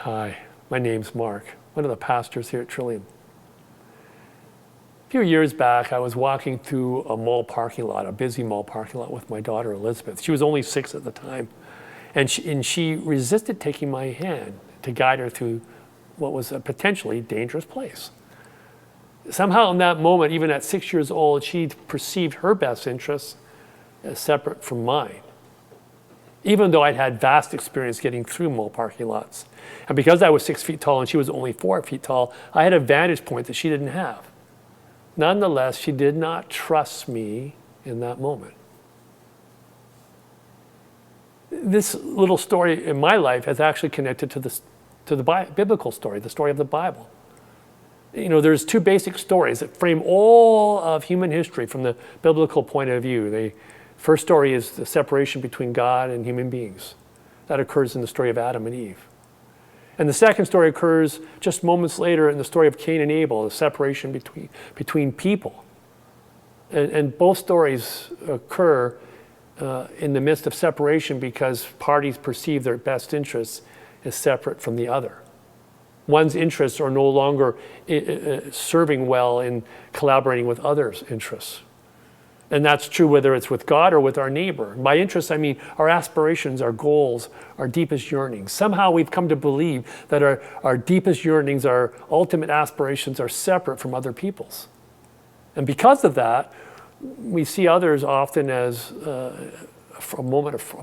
Hi, my name's Mark, one of the pastors here at Trillium. A few years back, I was walking through a mall parking lot, a busy mall parking lot with my daughter Elizabeth. She was only 6 at the time. And she resisted taking my hand to guide her through what was a potentially dangerous place. Somehow in that moment, even at 6 years old, she perceived her best interests as separate from mine, even though I'd had vast experience getting through mall parking lots. And because I was 6 feet tall and she was only 4 feet tall, I had a vantage point that she didn't have. Nonetheless, she did not trust me in that moment. This little story in my life has actually connected to the biblical story, the story of the Bible. You know, there's 2 basic stories that frame all of human history from the biblical point of view. The first story is the separation between God and human beings. That occurs in the story of Adam and Eve. And the second story occurs just moments later in the story of Cain and Abel, the separation between people. And both stories occur in the midst of separation because parties perceive their best interests as separate from the other. One's interests are no longer serving well in collaborating with others' interests. And that's true whether it's with God or with our neighbor. By interests, I mean our aspirations, our goals, our deepest yearnings. Somehow we've come to believe that our deepest yearnings, our ultimate aspirations are separate from other people's. And because of that, we see others often as a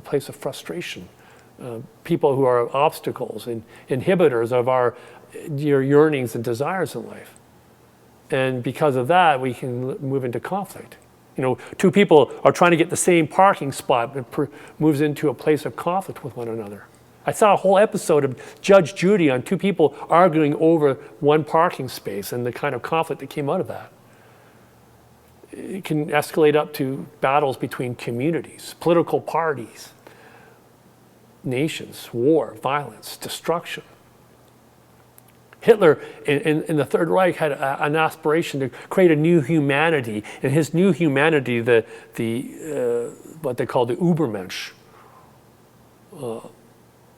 place of frustration. People who are obstacles and inhibitors of our yearnings and desires in life. And because of that, we can move into conflict. You know, 2 people are trying to get the same parking spot, but moves into a place of conflict with one another. I saw a whole episode of Judge Judy on 2 people arguing over one parking space and the kind of conflict that came out of that. It can escalate up to battles between communities, political parties, nations, war, violence, destruction. Hitler in the Third Reich had an aspiration to create a new humanity, and his new humanity, what they call the Übermensch,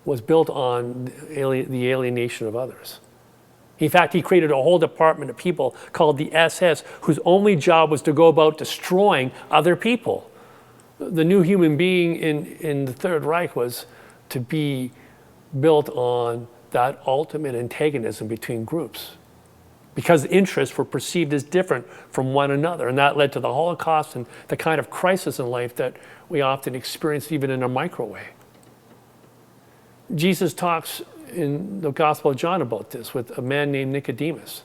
was built on the alienation of others. In fact, he created a whole department of people called the SS, whose only job was to go about destroying other people. The new human being in the Third Reich was to be built on that ultimate antagonism between groups, because interests were perceived as different from one another. And that led to the Holocaust and the kind of crisis in life that we often experience even in a micro way. Jesus talks in the Gospel of John about this with a man named Nicodemus.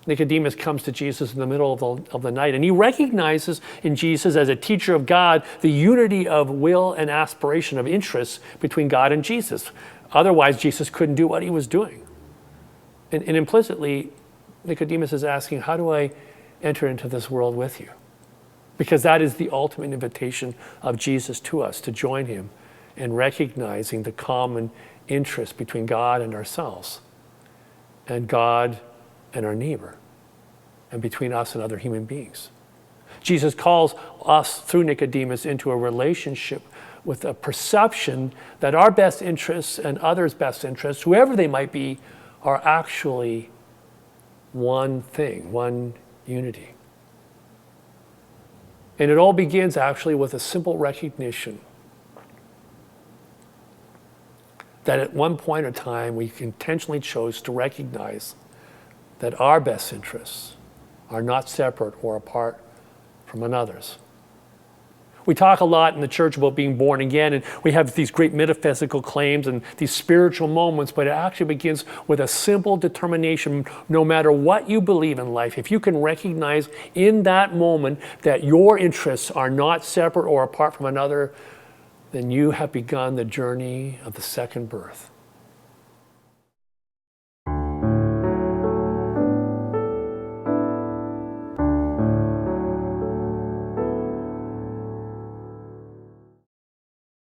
Nicodemus comes to Jesus in the middle of the night, and he recognizes in Jesus as a teacher of God the unity of will and aspiration of interests between God and Jesus. Otherwise, Jesus couldn't do what he was doing. And implicitly, Nicodemus is asking, how do I enter into this world with you? Because that is the ultimate invitation of Jesus to us, to join him in recognizing the common interest between God and ourselves, and God and our neighbor, and between us and other human beings. Jesus calls us through Nicodemus into a relationship with a perception that our best interests and others' best interests, whoever they might be, are actually one thing, one unity. And it all begins actually with a simple recognition that at one point in time we intentionally chose to recognize that our best interests are not separate or apart from another's. We talk a lot in the church about being born again, and we have these great metaphysical claims and these spiritual moments, but it actually begins with a simple determination. No matter what you believe in life, if you can recognize in that moment that your interests are not separate or apart from another, then you have begun the journey of the second birth.